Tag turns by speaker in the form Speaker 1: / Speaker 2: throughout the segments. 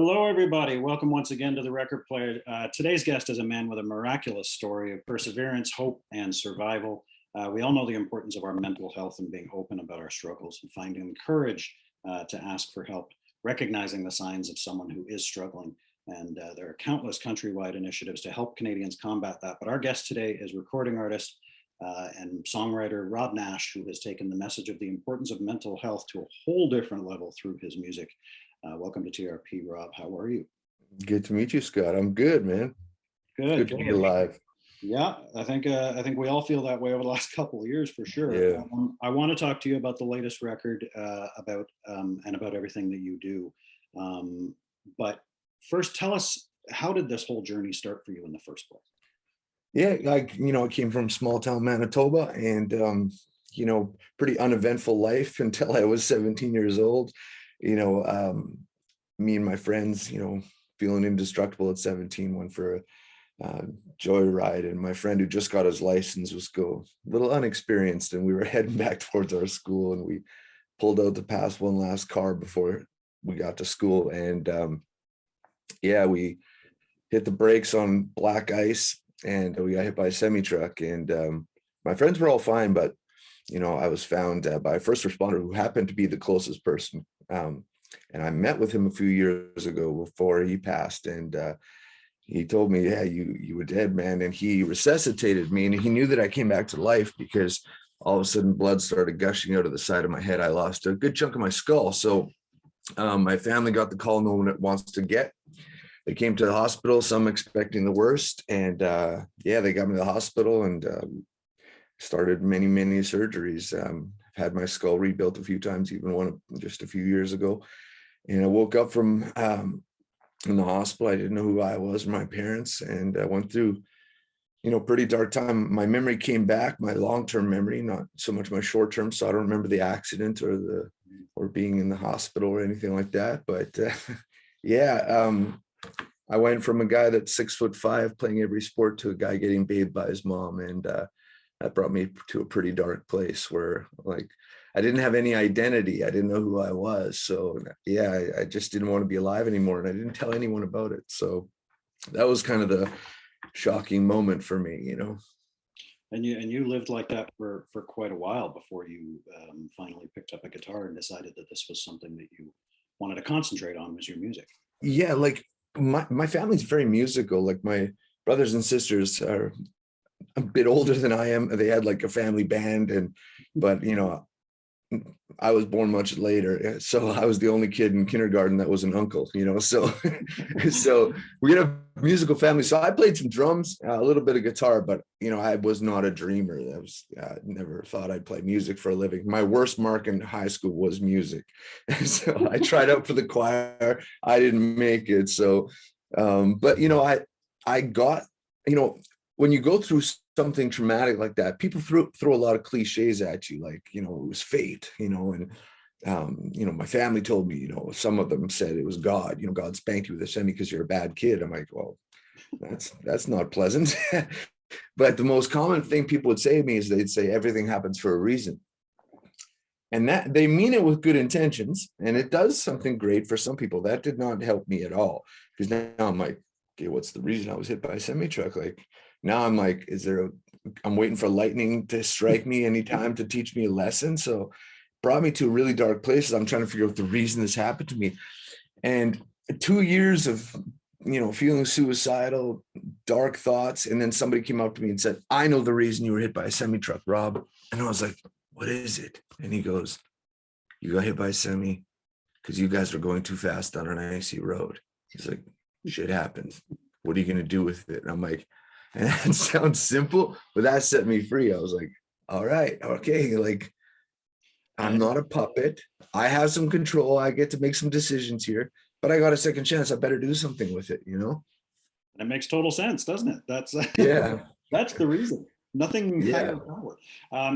Speaker 1: Hello, everybody. Welcome once again to the Record Player. Today's guest is a man with a miraculous story of perseverance, hope, and survival. We all know the importance of our mental health and being open about our struggles and finding the courage to ask for help, recognizing the signs of someone who is struggling. And there are countless countrywide initiatives to help Canadians combat that. But our guest today is recording artist and songwriter Robb Nash, who has taken the message of the importance of mental health to a whole different level through his music. Welcome to TRP, Rob. How are you?
Speaker 2: Good to meet you, Scott. I'm good, man.
Speaker 1: Good.
Speaker 2: Good to be alive.
Speaker 1: Yeah, I think we all feel that way over the last couple of years for sure.
Speaker 2: Yeah.
Speaker 1: I want to talk to you about the latest record, about everything that you do. But first, tell us, how did this whole journey start for you in the first place?
Speaker 2: Yeah, I came from small town Manitoba, and pretty uneventful life until I was 17 years old. Me and my friends, feeling indestructible at 17, went for a joyride, and my friend who just got his license was a little unexperienced, and we were heading back towards our school, and we pulled out to pass one last car before we got to school, and we hit the brakes on black ice, and we got hit by a semi truck, and my friends were all fine, but I was found by a first responder who happened to be the closest person. And I met with him a few years ago before he passed, and he told me, yeah, you were dead, man. And he resuscitated me, and he knew that I came back to life because all of a sudden blood started gushing out of the side of my head. I lost a good chunk of my skull. So my family got the call no one wants to get. They came to the hospital, some expecting the worst. And they got me to the hospital and started many surgeries. Had my skull rebuilt a few times, even one just a few years ago. And I woke up from in the hospital. I didn't know who I was or my parents, and I went through, pretty dark time. My memory came back, my long-term memory, not so much my short-term. So I don't remember the accident or being in the hospital or anything like that. But I went from a guy that's 6'5" playing every sport to a guy getting bathed by his mom, and that brought me to a pretty dark place where, like, I didn't have any identity. I didn't know who I was. So I just didn't want to be alive anymore, and I didn't tell anyone about it. So that was kind of the shocking moment for me,
Speaker 1: And you lived like that for quite a while before you finally picked up a guitar and decided that this was something that you wanted to concentrate on, was your music.
Speaker 2: Yeah, like my family's very musical. Like my brothers and sisters are a bit older than I am. They had like a family band, but I was born much later, so I was the only kid in kindergarten that was an uncle, so so we had a musical family. So I played some drums, a little bit of guitar, but I was not a dreamer. I never thought I'd play music for a living. My worst mark in high school was music. So I tried out for the choir. I didn't make it. So but I got, when you go through something traumatic like that, people throw a lot of cliches at you, like, it was fate, and my family told me, some of them said it was God, God spanked you with a semi because you're a bad kid. I'm like, well, that's not pleasant. But the most common thing people would say to me is they'd say everything happens for a reason. And that they mean it with good intentions, and it does something great for some people. That did not help me at all, because now I'm like, okay, what's the reason I was hit by a semi truck? Like, now I'm like, I'm waiting for lightning to strike me anytime to teach me a lesson. So it brought me to really dark places. I'm trying to figure out the reason this happened to me. And 2 years of, feeling suicidal, dark thoughts. And then somebody came up to me and said, I know the reason you were hit by a semi truck, Rob. And I was like, what is it? And he goes, you got hit by a semi because you guys are going too fast on an icy road. He's like, shit happens. What are you going to do with it? And I'm like, and that sounds simple, but that set me free. I was like, all right, okay, like, I'm not a puppet. I have some control. I get to make some decisions here, but I got a second chance. I better do something with it,
Speaker 1: That makes total sense, doesn't it? That's that's the reason. Nothing higher power.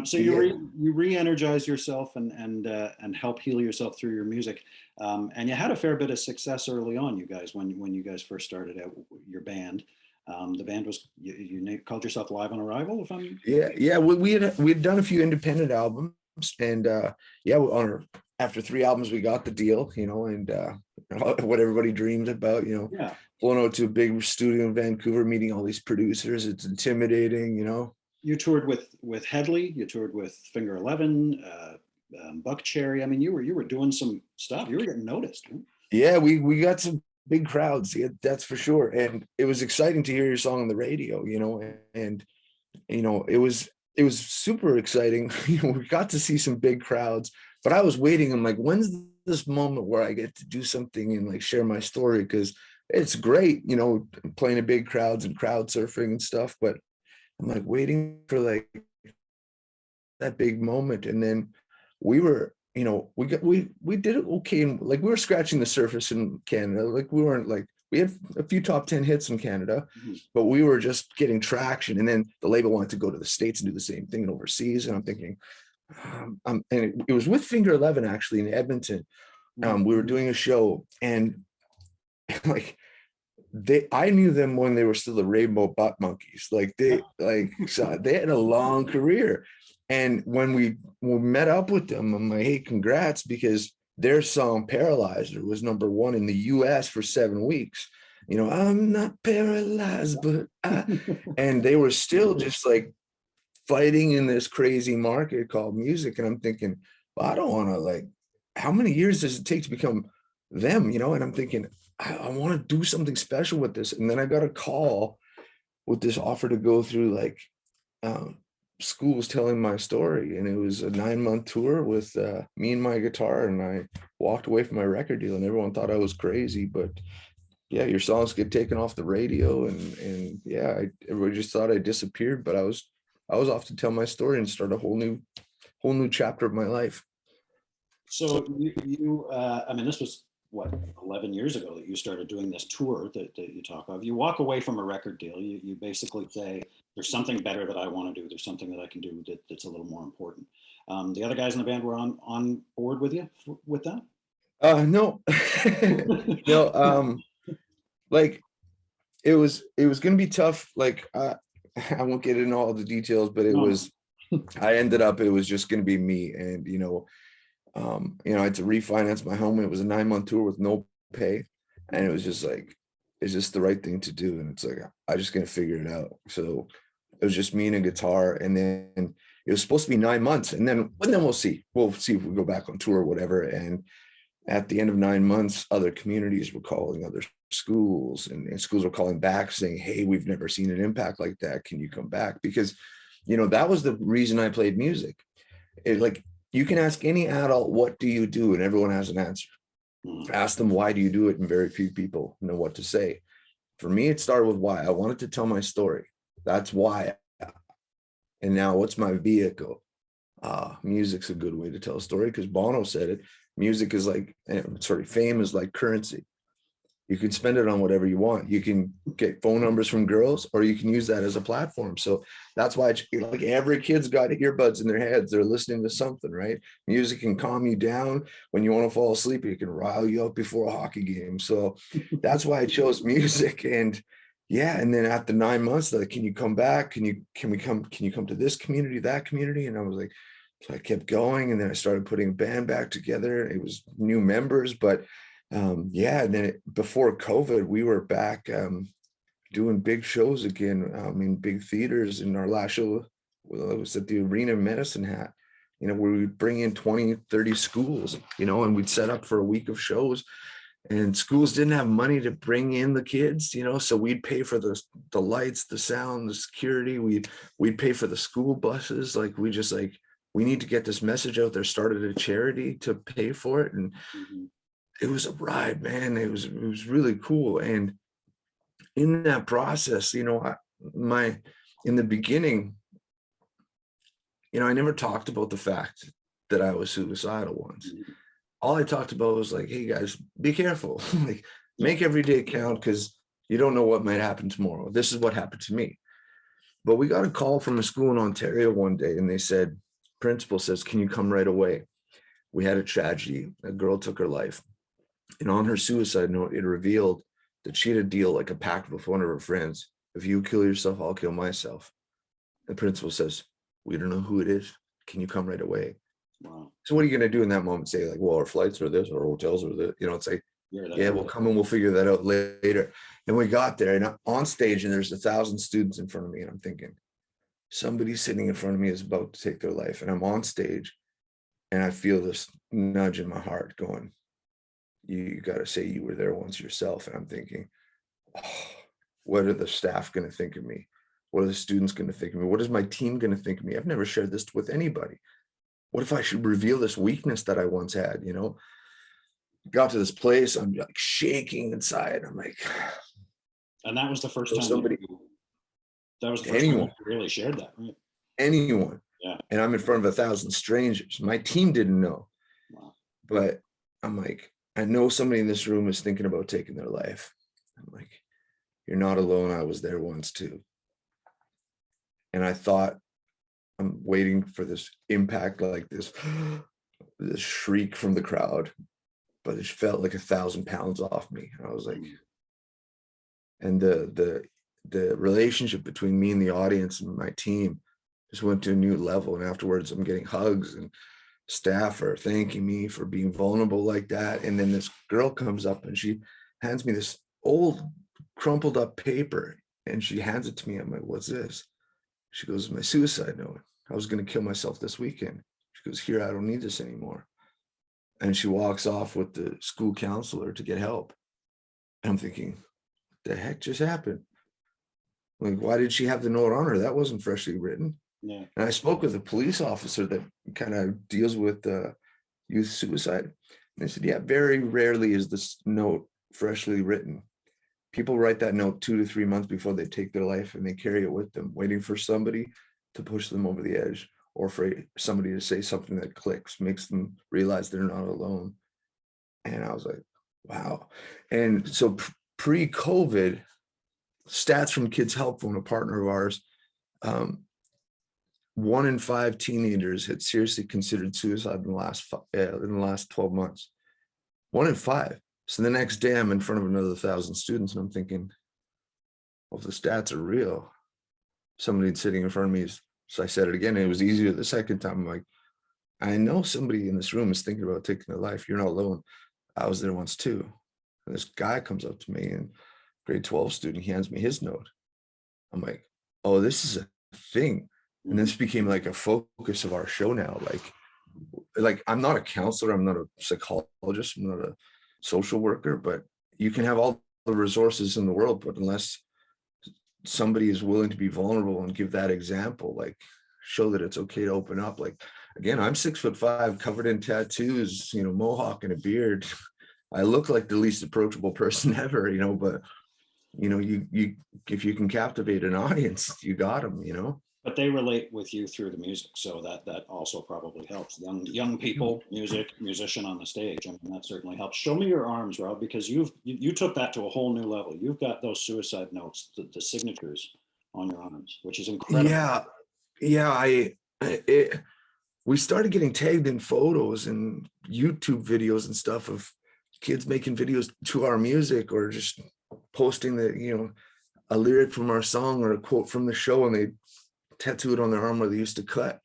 Speaker 1: So you re-energize yourself and help heal yourself through your music. And you had a fair bit of success early on, you guys, when you guys first started out your band. The band was, you called yourself Live on Arrival, if I'm...
Speaker 2: We'd done a few independent albums, and after 3 albums we got the deal, and what everybody dreams about,
Speaker 1: Yeah.
Speaker 2: going out to a big studio in Vancouver, meeting all these producers. It's intimidating.
Speaker 1: You toured with Hedley. You toured with Finger 11, Buckcherry. I mean, you were doing some stuff. You were getting noticed. Huh?
Speaker 2: Yeah, we got some big crowds. Yeah, that's for sure. And it was exciting to hear your song on the radio, and it was super exciting. We got to see some big crowds, but I was waiting. I'm like, when's this moment where I get to do something and like share my story? Because it's great, playing in big crowds and crowd surfing and stuff. But I'm like waiting for like that big moment. And then we were, we did it okay. And like we were scratching the surface in Canada. Like we weren't like, we had a few top 10 hits in Canada, but we were just getting traction. And then the label wanted to go to the States and do the same thing and overseas. And I'm thinking, and it was with Finger 11 actually in Edmonton. We were doing a show and like I knew them when they were still the Rainbow Butt Monkeys. So they had a long career. And when we met up with them, I'm like, hey, congrats, because their song Paralyzer was #1 in the US for 7 weeks. I'm not paralyzed, but and they were still just like fighting in this crazy market called music. And I'm thinking, well, I don't want to like, how many years does it take to become them? And I'm thinking, I want to do something special with this. And then I got a call with this offer to go through like schools telling my story. And it was a 9-month tour with me and my guitar. And I walked away from my record deal and everyone thought I was crazy. But yeah, your songs get taken off the radio. And yeah, everybody just thought I disappeared. But I was off to tell my story and start a whole new chapter of my life.
Speaker 1: So I mean, this was what, 11 years ago that you started doing this tour that you talk of. You walk away from a record deal. You basically say, there's something better that I want to do. There's something that I can do that's a little more important. The other guys in the band were on board with you with that?
Speaker 2: No, no. Like it was going to be tough. Like I won't get into all the details, but it was. I ended up. It was just going to be me, and I had to refinance my home. It was a 9-month tour with no pay. And it was just like, it's just the right thing to do. And it's like, I just gonna figure it out. So it was just me and a guitar. And then it was supposed to be 9 months. And then we'll see. We'll see if we go back on tour or whatever. And at the end of 9 months, other communities were calling, other schools, and schools were calling back saying, hey, we've never seen an impact like that. Can you come back? Because, that was the reason I played music. Like, you can ask any adult, what do you do? And everyone has an answer. Ask them, why do you do it? And very few people know what to say. For me, it started with why. I wanted to tell my story. That's why. And now what's my vehicle? Music's a good way to tell a story, because Bono said it. Music is like, fame is like currency. You can spend it on whatever you want. You can get phone numbers from girls, or you can use that as a platform. So that's why like every kid's got earbuds in their heads. They're listening to something, right? Music can calm you down when you want to fall asleep. It can rile you up before a hockey game. So that's why I chose music. And yeah, and then after 9 months, like, can you come back? Can you come to this community, that community? And I was like, so I kept going, and then I started putting a band back together. It was new members, but yeah, and then before COVID, we were back doing big shows again, in big theaters. In our last show, well, it was at the Arena in Medicine Hat, where we'd bring in 20, 30 schools, and we'd set up for a week of shows, and schools didn't have money to bring in the kids, so we'd pay for the lights, the sound, the security. We'd pay for the school buses. Like, we need to get this message out there, started a charity to pay for it. And it was a ride, man. It was really cool. And in that process, in the beginning, I never talked about the fact that I was suicidal once. All I talked about was like, hey guys, be careful. Like, make every day count, because you don't know what might happen tomorrow. This is what happened to me. But we got a call from a school in Ontario one day, and they said, principal says, can you come right away? We had a tragedy. A girl took her life. And on her suicide note, it revealed that she had a deal, like a pact with one of her friends. If you kill yourself, I'll kill myself. The principal says, we don't know who it is. Can you come right away? Wow. So what are you going to do in that moment? Say like, well, our flights are this, our hotels are this. It's like,
Speaker 1: You're
Speaker 2: Yeah,
Speaker 1: there.
Speaker 2: we'll come and we'll figure that out later. And we got there and I'm on stage and there's 1,000 students in front of me. And I'm thinking, somebody sitting in front of me is about to take their life. And I'm on stage and I feel this nudge in my heart going, you got to say you were there once yourself. And I'm thinking, oh, what are the staff going to think of me? What are the students going to think of me? What is my team going to think of me? I've never shared this with anybody. What if I should reveal this weakness that I once had, you know? Got to this place, I'm like shaking inside. I'm like,
Speaker 1: And that was the first time
Speaker 2: somebody,
Speaker 1: that was the first time
Speaker 2: anyone,
Speaker 1: you really shared that, right?
Speaker 2: anyone.
Speaker 1: Yeah.
Speaker 2: And I'm in front of 1,000 strangers. My team didn't know,
Speaker 1: Wow.
Speaker 2: but I'm like, I know somebody in this room is thinking about taking their life. I'm like, you're not alone. I was there once too. And I thought, I'm waiting for this impact, like this shriek from the crowd, but it felt like 1,000 pounds off me. And I was like, and the relationship between me and the audience and my team just went to a new level. And afterwards, I'm getting hugs and staff are thanking me for being vulnerable like that. And then this girl comes up and she hands me this old crumpled up paper and she hands it to me. I'm like, what's this? She goes, my suicide note. I was going to kill myself this weekend. She goes, here, I don't need this anymore. And she walks off with the school counselor to get help. And I'm thinking, what the heck just happened? Like, why did she have the note on her? That wasn't freshly written.
Speaker 1: Yeah.
Speaker 2: And I spoke with a police officer that kind of deals with youth suicide. And they said, yeah, very rarely is this note freshly written. People write that note 2 to 3 months before they take their life and they carry it with them, waiting for somebody to push them over the edge or for somebody to say something that clicks, makes them realize they're not alone. And I was like, wow. And so pre-COVID, stats from Kids Help Phone, a partner of ours, 1 in 5 teenagers had seriously considered suicide in the last 12 months. 1 in 5. So the next day I'm in front of another 1,000 students and I'm thinking, well, if the stats are real, somebody sitting in front of me, so I said it again, and it was easier the second time. I'm like, I know somebody in this room is thinking about taking their life. You're not alone. I was there once too. And this guy comes up to me, and grade 12 student, he hands me his note. I'm like, oh, this is a thing. And this became like a focus of our show now. Like I'm not a counselor, I'm not a psychologist, I'm not a social worker, but you can have all the resources in the world, but unless somebody is willing to be vulnerable and give that example, like show that it's okay to open up. Like, again, I'm 6'5", covered in tattoos, you know, mohawk and a beard. I look like the least approachable person ever, you know, but you know, you if you can captivate an audience, you got them, you know.
Speaker 1: But they relate with you through the music, so that also probably helps. Young people, musician on the stage. I mean, that certainly helps. Show me your arms, Rob, because you took that to a whole new level. You've got those suicide notes, the signatures on your arms, which is incredible.
Speaker 2: Yeah. We started getting tagged in photos and YouTube videos and stuff of kids making videos to our music or just posting a lyric from our song or a quote from the show, and they tattoo it on their arm where they used to cut.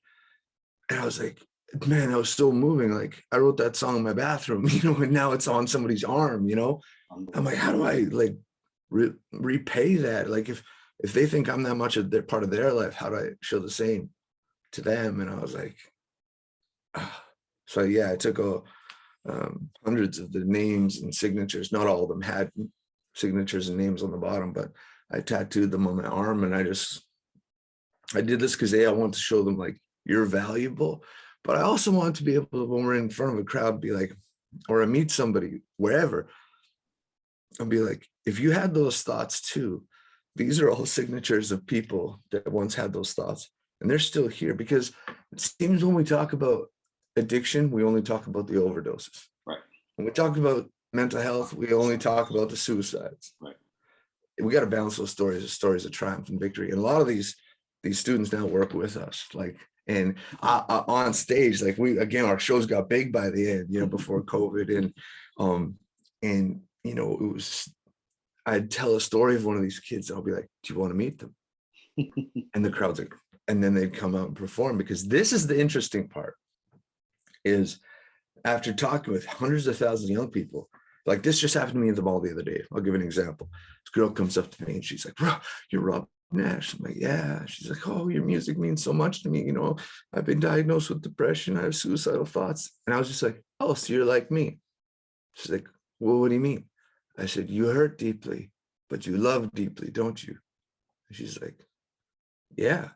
Speaker 2: And I was like, man, that was so moving. Like, I wrote that song in my bathroom, you know, and now it's on somebody's arm, you know. I'm like, how do I like repay that? Like, if they think I'm that much of their part of their life, how do I show the same to them? And I was like, so yeah, I took hundreds of the names and signatures. Not all of them had signatures and names on the bottom, but I tattooed them on my arm. And I did this because I want to show them like, you're valuable, but I also want to be able to, when we're in front of a crowd, be like, or I meet somebody wherever, I'll be like, if you had those thoughts too, these are all signatures of people that once had those thoughts and they're still here. Because it seems when we talk about addiction, we only talk about the overdoses.
Speaker 1: Right.
Speaker 2: When we talk about mental health, we only talk about the suicides.
Speaker 1: Right.
Speaker 2: We got to balance those stories of triumph and victory. And a lot of these students now work with us, like, and on stage, like our shows got big by the end, you know, before COVID, and you know, it was, I'd tell a story of one of these kids, and I'll be like, do you want to meet them? And the crowd's like, and then they'd come out and perform, because this is the interesting part, is after talking with hundreds of thousands of young people, Like this just happened to me in the mall the other day. I'll give an example. This girl comes up to me and she's like, "Bro, you're Rob Nash." I'm like, "Yeah." She's like, "Oh, your music means so much to me. You know, I've been diagnosed with depression. I have suicidal thoughts." And I was just like, "Oh, so you're like me." She's like, "Well, what do you mean?" I said, "You hurt deeply, but you love deeply, don't you?" And she's like, "Yeah."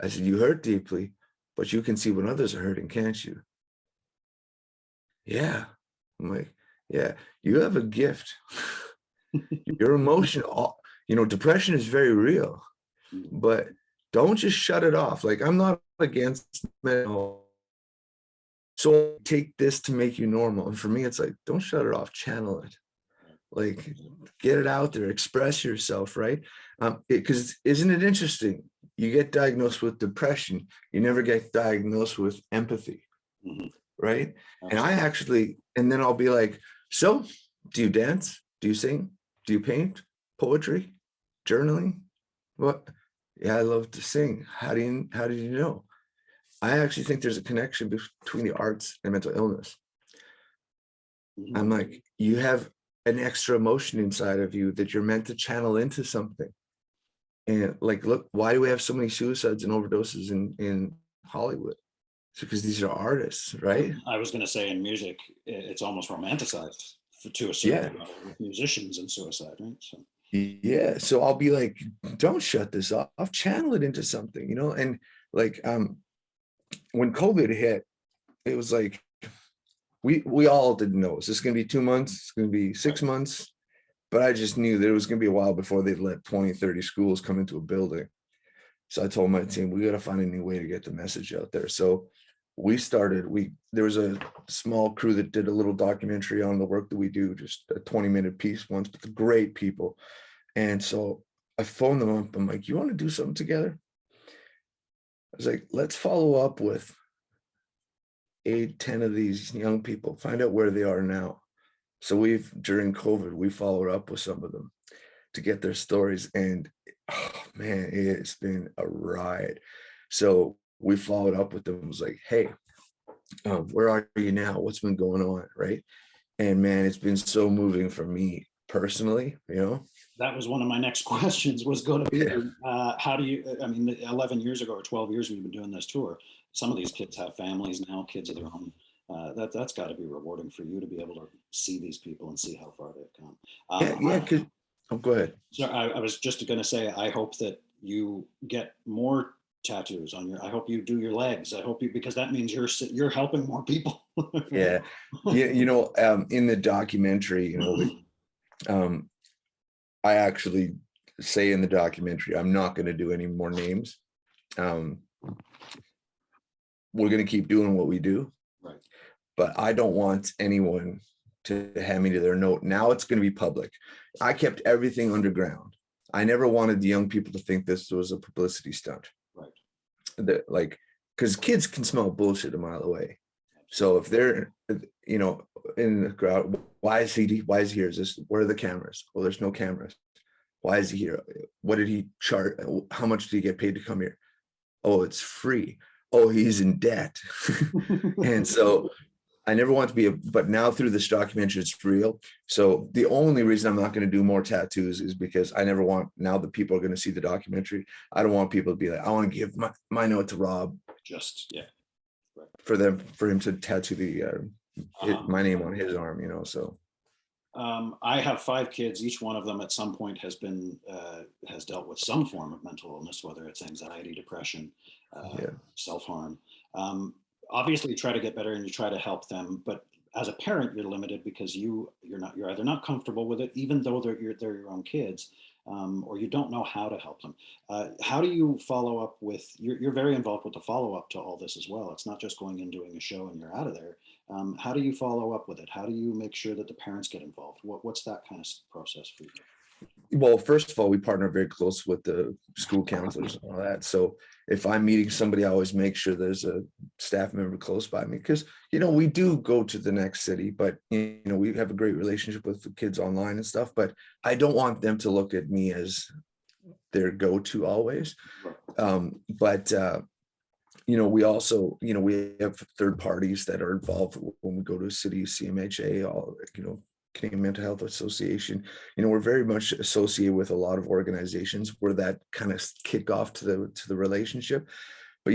Speaker 2: I said, "You hurt deeply, but you can see when others are hurting, can't you?" "Yeah." I'm like, "Yeah, you have a gift." Your emotion, you know, depression is very real, but don't just shut it off. Like I'm not against mental. So take this to make you normal. And for me, it's like, don't shut it off, channel it. Like get it out there, express yourself, right? Because isn't it interesting? You get diagnosed with depression, you never get diagnosed with empathy,
Speaker 1: Mhm.
Speaker 2: right? And I
Speaker 1: Absolutely.
Speaker 2: actually, and then I'll be like, so do you dance? Do you sing? Do you paint? Poetry? Journaling? What? Yeah, I love to sing. How did you know? I actually think there's a connection between the arts and mental illness. I'm
Speaker 1: Mhm.
Speaker 2: like, you have an extra emotion inside of you that you're meant to channel into something. And like, look, why do we have so many suicides and overdoses in Hollywood? It's because these are artists, right?
Speaker 1: I was going to say in music, it's almost romanticized to a certain
Speaker 2: Yeah.
Speaker 1: level with musicians and suicide, right? So,
Speaker 2: Yeah. So I'll be like, don't shut this off, channel it into something, you know? And like when COVID hit, it was like we all didn't know. Is this gonna be 2 months? It's gonna be
Speaker 1: right.
Speaker 2: 6 months. But I just knew there was gonna be a while before they'd let 20, 30 schools come into a building. So I told my team, we got to find a new way to get the message out there. So there was a small crew that did a little documentary on the work that we do, just a 20-minute piece once, but the great people. And so I phoned them up. I'm like, you want to do something together? I was like, let's follow up with 8, 10 of these young people, find out where they are now. So during COVID, we followed up with some of them to get their stories. And oh man, it's been a ride. So we followed up with them. It was like, hey, where are you now? What's been going on? Right. And man, it's been so moving for me personally, you know?
Speaker 1: That was one of my next questions was going to be,
Speaker 2: Yeah.
Speaker 1: how do you, I mean, 11 years ago or 12 years we've been doing this tour. Some of these kids have families now, kids of their own. That's got to be rewarding for you to be able to see these people and see how far they've come.
Speaker 2: Yeah. Yeah. Cause oh, go ahead.
Speaker 1: So I was just going to say, I hope that you get more tattoos on your. I hope you do your legs. I hope you, because that means you're helping more people.
Speaker 2: Yeah. Yeah. In the documentary, um, I actually say in the documentary, I'm not going to do any more names. Um, we're going to keep doing what we do,
Speaker 1: Right.
Speaker 2: but I don't want anyone to hand me to their note. Now it's going to be public. I kept everything underground. I never wanted the young people to think this was a publicity stunt.
Speaker 1: Right.
Speaker 2: That like, because kids can smell bullshit a mile away. So
Speaker 1: Absolutely.
Speaker 2: if they're, in the crowd, why is he here? Is this, where are the cameras? Well, there's no cameras. Why is he here? What did he charge? How much did he get paid to come here? Oh, it's free. Oh, he's in debt. And so I never want to be but now through this documentary, it's real. So the only reason I'm not going to do more tattoos is because I never want, now that people are going to see the documentary, I don't want people to be like, I want to give my note to Rob
Speaker 1: Just yeah. Right.
Speaker 2: for him to tattoo
Speaker 1: Uh-huh.
Speaker 2: my name on his arm, so.
Speaker 1: I have 5 kids. Each one of them at some point has dealt with some form of mental illness, whether it's anxiety, depression, uh,
Speaker 2: Yeah.
Speaker 1: self-harm. Um, Obviously, you try to get better and you try to help them, but as a parent, you're limited because you're either not comfortable with it, even though they're your own kids, or you don't know how to help them. How do you follow up with? You're very involved with the follow up to all this as well. It's not just going and doing a show and you're out of there. How do you follow up with it? How do you make sure that the parents get involved? What's that kind of process for you?
Speaker 2: Well, first of all, we partner very close with the school counselors and all that. So if I'm meeting somebody, I always make sure there's a staff member close by me because, we do go to the next city, but, we have a great relationship with the kids online and stuff, but I don't want them to look at me as their go-to always.
Speaker 1: Right.
Speaker 2: But we also, we have third parties that are involved when we go to a city, CMHA, all, Canadian Mental Health Association, we're very much associated with a lot of organizations where that kind of kick off to the relationship. But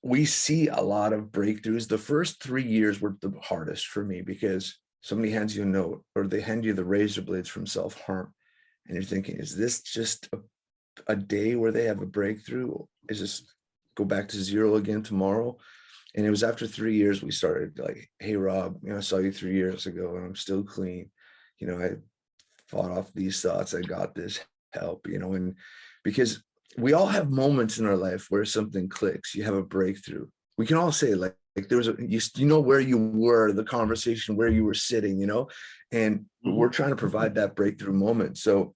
Speaker 2: we see a lot of breakthroughs. The first 3 years were the hardest for me because somebody hands you a note or they hand you the razor blades from self-harm, and you're thinking, is this just a day where they have a breakthrough? Is this go back to zero again tomorrow? And it was after 3 years we started like, hey, Rob, I saw you 3 years ago and I'm still clean. I fought off these thoughts. I got this help, and because we all have moments in our life where something clicks, you have a breakthrough. We can all say like there was where you were, the conversation, where you were sitting, and we're trying to provide that breakthrough moment. So,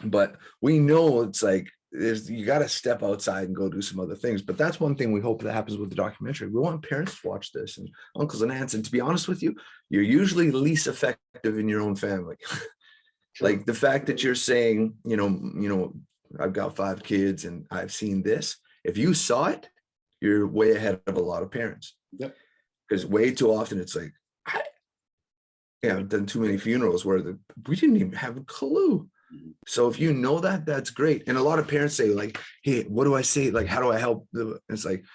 Speaker 2: but we know it's like, you got to step outside and go do some other things. But that's one thing we hope that happens with the documentary. We want parents to watch this, and uncles and aunts. And to be honest with you, you're usually least effective in your own family. Like the fact that you're saying, I've got 5 kids and I've seen this. If you saw it, you're way ahead of a lot of parents.
Speaker 1: Yep.
Speaker 2: Because way too often it's like, I've done too many funerals where we didn't even have a clue. So if you know that, that's great. And a lot of parents say like, hey, what do I say? Like, how do I help? It's like,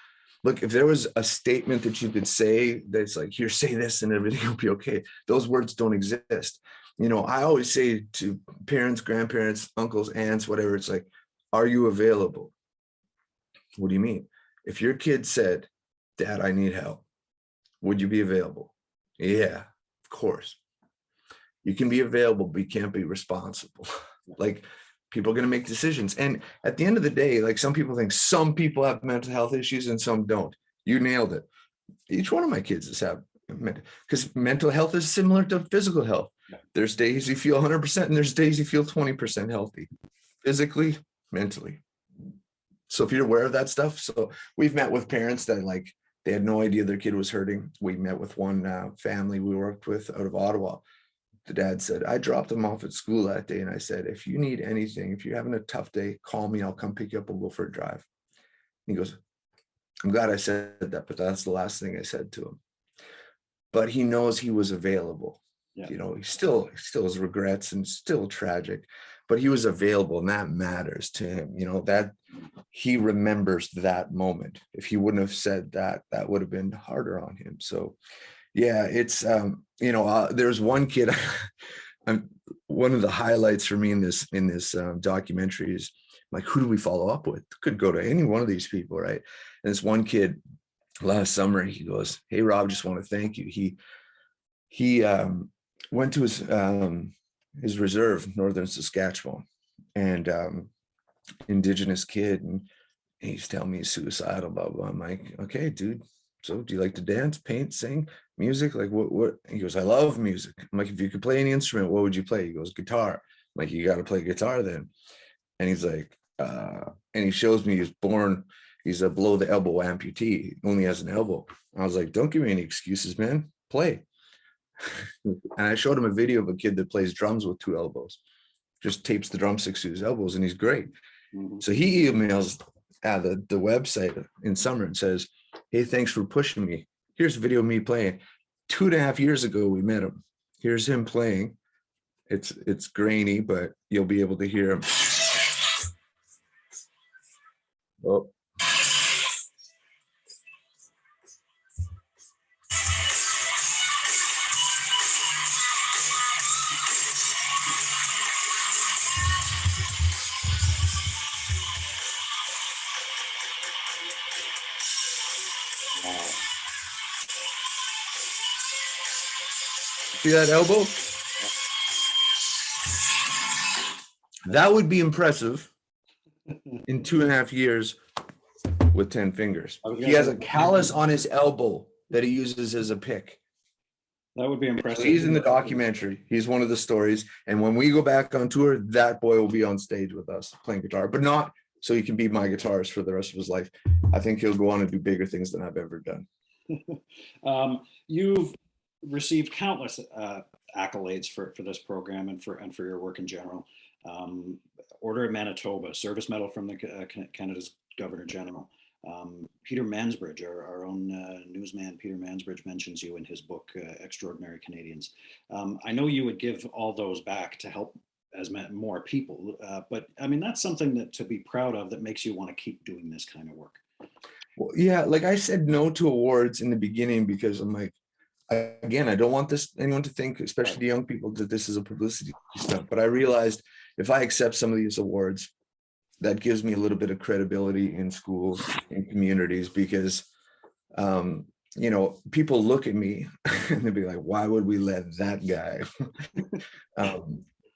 Speaker 2: look, if there was a statement that you could say that's like, here, say this and everything will be okay. Those words don't exist. I always say to parents, grandparents, uncles, aunts, whatever, it's like, are you available? What do you mean? If your kid said, Dad, I need help, would you be available? Yeah, of course. You can be available, but you can't be responsible. Like, people are going to make decisions. And at the end of the day, like, some people think some people have mental health issues and some don't. You nailed it. Each one of my kids has had, because mental health is similar to physical health. There's days you feel 100% and there's days you feel 20% healthy, physically, mentally. So if you're aware of that stuff, so we've met with parents that like, they had no idea their kid was hurting. We met with one family we worked with out of Ottawa. The dad said, I dropped him off at school that day. And I said, if you need anything, if you're having a tough day, call me. I'll come pick you up and go for a drive. He goes, I'm glad I said that, but that's the last thing I said to him. But he knows he was available. Yeah. He still has regrets and still tragic, but he was available, and that matters to him. That he remembers that moment. If he wouldn't have said that, that would have been harder on him. So yeah, it's there's one kid. One of the highlights for me in this documentary is like, who do we follow up with? Could go to any one of these people, right? And this one kid last summer, he goes, hey, Rob, just want to thank you. He went to his reserve, Northern Saskatchewan, and Indigenous kid, and he's telling me he's suicidal, blah, blah. I'm like, okay, dude, so do you like to dance, paint, sing, music? Like what? He goes, I love music. I'm like, if you could play any instrument, what would you play? He goes, guitar. I'm like, you got to play guitar then. And he's like, and he shows me he's a below the elbow amputee. He only has an elbow. I was like, don't give me any excuses, man. Play. And I showed him a video of a kid that plays drums with 2 elbows, just tapes the drumsticks to his elbows, and he's great. Mm-hmm. So he emails the website in summer and says, hey, thanks for pushing me. Here's a video of me playing. 2.5 years ago, we met him. Here's him playing. It's grainy, but you'll be able to hear him. Oh. See that elbow? That would be impressive in 2.5 years with 10 fingers. He has a callus on his elbow that he uses as a pick.
Speaker 1: That would be impressive.
Speaker 2: So he's in the documentary. He's one of the stories. And when we go back on tour, that boy will be on stage with us playing guitar, but not so he can be my guitarist for the rest of his life. I think he'll go on and do bigger things than I've ever done.
Speaker 1: You've received countless accolades for this program and for your work in general. Order of Manitoba, Service Medal from the Canada's Governor General, Peter Mansbridge, our own newsman, Peter Mansbridge, mentions you in his book, Extraordinary Canadians. I know you would give all those back to help as more people, but I mean, that's something that to be proud of, that makes you want to keep doing this kind of work.
Speaker 2: Well, yeah, like I said no to awards in the beginning because I'm like, again, I don't want anyone to think, especially the young people, that this is a publicity stunt. But I realized if I accept some of these awards, that gives me a little bit of credibility in schools, in communities, because you know, people look at me and they'll be like, why would we let that guy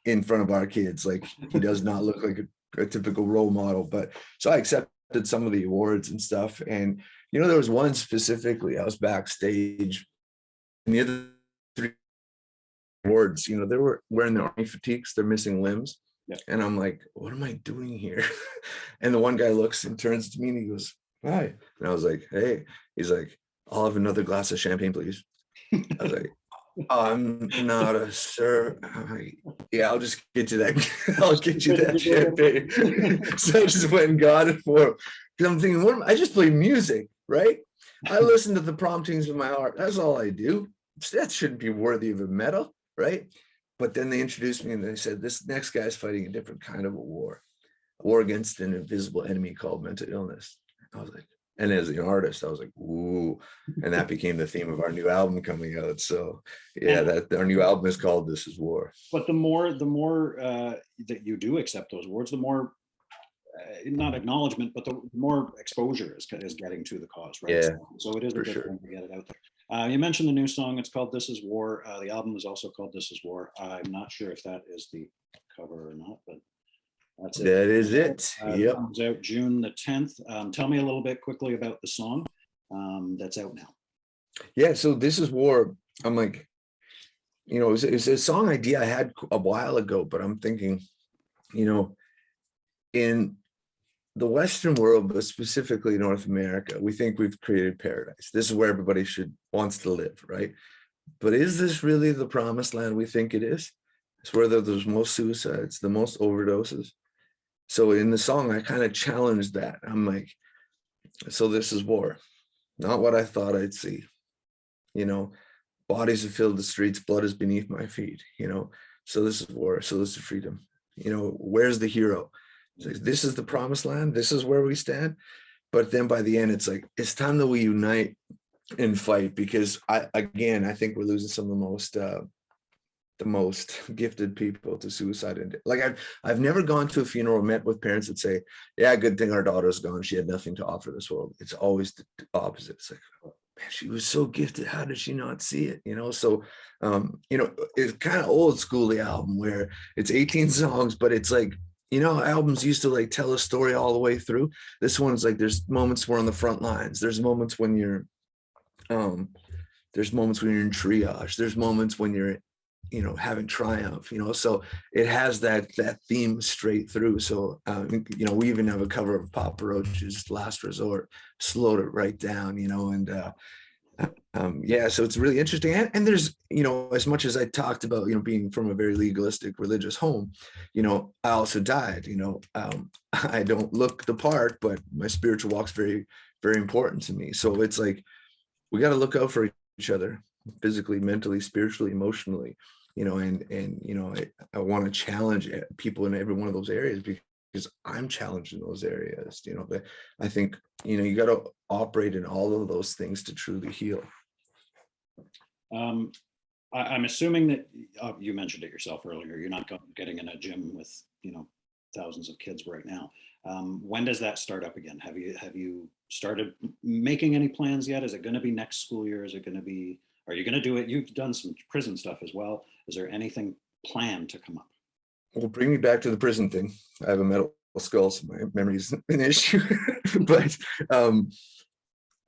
Speaker 2: in front of our kids? Like, he does not look like a typical role model. But so I accepted some of the awards and stuff. And, you know, there was one specifically, I was backstage, and the other 3 awards, you know, they were wearing their army fatigues, they're missing limbs.
Speaker 1: Yeah.
Speaker 2: And I'm like, what am I doing here? And the one guy looks and turns to me and he goes, hi. And I was like, hey. He's like, I'll have another glass of champagne, please. I was like, I'm not a sir. Yeah, I'll just get you that. I'll get you that champagne. So I just went and got it for him. Because I'm thinking, I just play music, right? I listen to the promptings of my heart. That's all I do. That shouldn't be worthy of a medal, right? But then they introduced me and they said, this next guy's fighting a different kind of a war against an invisible enemy called mental illness. I was like, and as an artist, I was like, ooh, and that became the theme of our new album coming out. So yeah, that our new album is called This Is War.
Speaker 1: But the more that you do accept those awards, the more not acknowledgement, but the more exposure is getting to the cause, right?
Speaker 2: Yeah,
Speaker 1: so it is a good thing to get it out there. You mentioned the new song, it's called This Is War. The album is also called This Is War. I'm not sure if that is the cover or not, but that's it.
Speaker 2: That is it.
Speaker 1: Yep. It comes out June the 10th. Tell me a little bit quickly about the song that's out now.
Speaker 2: Yeah, so This Is War. I'm like, you know, it's a song idea I had a while ago, but I'm thinking, you know, in the Western world, but specifically North America, we think we've created paradise. This is where everybody wants to live, right? But is this really the promised land we think it is? It's where there's most suicides, the most overdoses. So in the song, I kind of challenged that. I'm like, so this is war, not what I thought I'd see. You know, bodies have filled the streets, blood is beneath my feet, you know, so this is war, so this is freedom. You know, where's the hero? It's like, this is the promised land, this is where we stand. But then by the end, it's like, it's time that we unite and fight, because I think we're losing some of the most gifted people to suicide. And like, I've never gone to a funeral, met with parents that say, yeah, good thing our daughter's gone, she had nothing to offer this world. It's always the opposite. It's like, man, she was so gifted, how did she not see it? You know, so you know, it's kind of old school, the album, where it's 18 songs, but it's like, you know, albums used to like tell a story all the way through. This one's like, there's moments we're on the front lines, there's moments when you're in triage, there's moments when you're, you know, having triumph, you know, so it has that theme straight through. So you know, we even have a cover of Papa Roach's Last Resort, slowed it right down, you know. And yeah, so it's really interesting. And there's, you know, as much as I talked about, you know, being from a very legalistic religious home, you know, I also died, you know. I don't look the part, but my spiritual walk's very, very important to me. So it's like, we got to look out for each other, physically, mentally, spiritually, emotionally, you know. And you know, I want to challenge people in every one of those areas, because I'm challenged in those areas, you know. But I think, you know, you got to operate in all of those things to truly heal.
Speaker 1: I'm assuming that you mentioned it yourself earlier, you're not getting in a gym with, you know, thousands of kids right now. When does that start up again? Have you started making any plans yet? Is it going to be next school year? Is it going to be, are you going to do it? You've done some prison stuff as well. Is there anything planned to come up?
Speaker 2: Well, bring me back to the prison thing. I have a metal skull, so my memory is an issue. But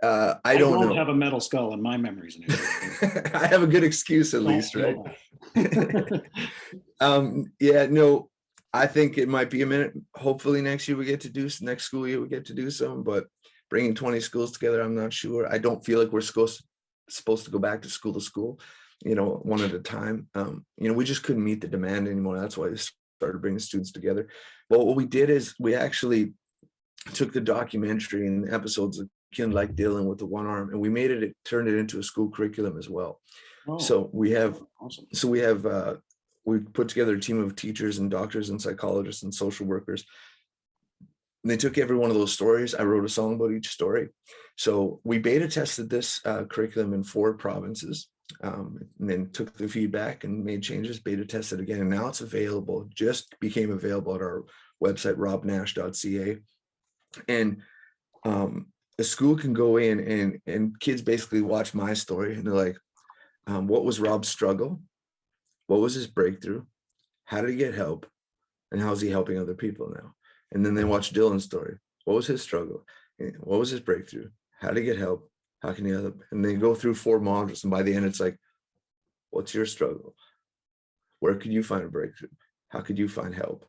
Speaker 2: I don't know.
Speaker 1: Have a metal skull and my memory's an issue.
Speaker 2: I have a good excuse at least, right? Yeah, no, I think it might be a minute. Hopefully next school year we get to do some, but bringing 20 schools together, I'm not sure. I don't feel like we're supposed to go back to school, you know, one at a time. You know, we just couldn't meet the demand anymore. That's why we started bringing students together. But what we did is we actually took the documentary and the episodes of Kin like Dylan with the one arm, and we made it, turned it into a school curriculum as well.
Speaker 1: Oh,
Speaker 2: So we have,
Speaker 1: awesome.
Speaker 2: we put together a team of teachers and doctors and psychologists and social workers. And they took every one of those stories. I wrote a song about each story. So we beta tested this curriculum in 4 provinces, and then took the feedback and made changes, beta tested again. And now it's available, just became available at our website, robbnash.ca. And a school can go in and kids basically watch my story and they're like, what was Rob's struggle? What was his breakthrough? How did he get help? And how is he helping other people now? And then they watch Dylan's story. What was his struggle? What was his breakthrough? How did he get help? How can he help? And they go through 4 modules. And by the end, it's like, what's your struggle? Where could you find a breakthrough? How could you find help?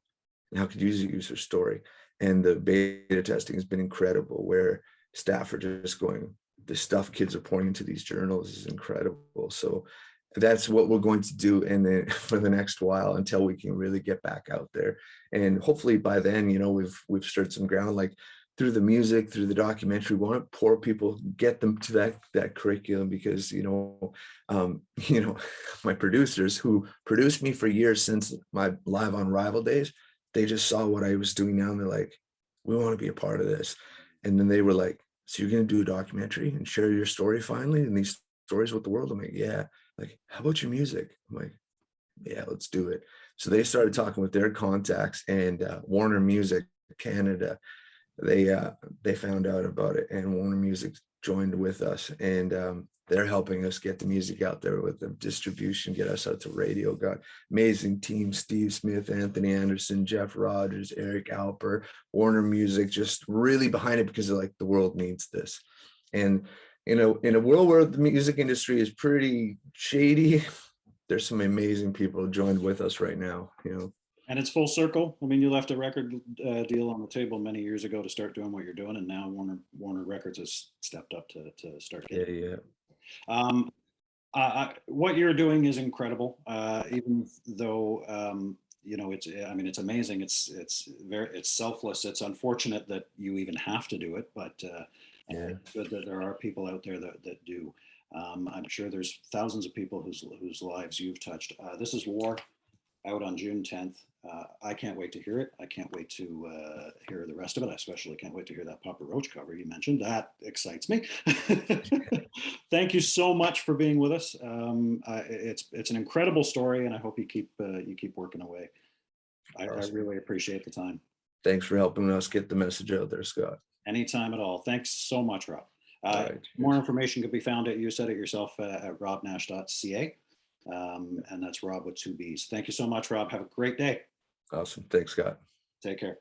Speaker 2: And how could you use your story? And the beta testing has been incredible, where staff are just going, the stuff kids are pouring into these journals is incredible. So that's what we're going to do in the for the next while until we can really get back out there. And hopefully by then, you know, we've stirred some ground, like through the music, through the documentary. We want to pour people, get them to that curriculum, because you know, my producers who produced me for years since my Live on Rival days, they just saw what I was doing now and they're like, we want to be a part of this. And then they were like, so you're going to do a documentary and share your story finally and these stories with the world? I'm like, yeah. Like, how about your music? I'm like, yeah, let's do it. So they started talking with their contacts, and Warner Music Canada, they found out about it, and Warner Music joined with us, and they're helping us get the music out there with the distribution, get us out to radio. Got amazing team: Steve Smith, Anthony Anderson, Jeff Rogers, Eric Alper. Warner Music just really behind it, because they're like, the world needs this. And in a world where the music industry is pretty shady, there's some amazing people joined with us right now, you know.
Speaker 1: And it's full circle. I mean, you left a record deal on the table many years ago to start doing what you're doing, and now Warner Records has stepped up to start getting.
Speaker 2: Yeah.
Speaker 1: Um, what you're doing is incredible, even though you know, I mean, it's amazing. It's selfless. It's unfortunate that you even have to do it, but
Speaker 2: Yeah.
Speaker 1: it's good that there are people out there that do. I'm sure there's thousands of people whose lives you've touched. This is War, out on June 10th. I can't wait to hear it. I can't wait to hear the rest of it. I especially can't wait to hear that Papa Roach cover you mentioned. That excites me. Thank you so much for being with us. It's an incredible story, and I hope you keep working away.
Speaker 2: Awesome.
Speaker 1: I really appreciate the time.
Speaker 2: Thanks for helping us get the message out there, Scott.
Speaker 1: Anytime at all. Thanks so much, Rob.
Speaker 2: Right,
Speaker 1: more information could be found you said it yourself, at robbnash.ca. And that's Rob with 2 B's. Thank you so much, Rob. Have a great day.
Speaker 2: Awesome. Thanks, Scott.
Speaker 1: Take care.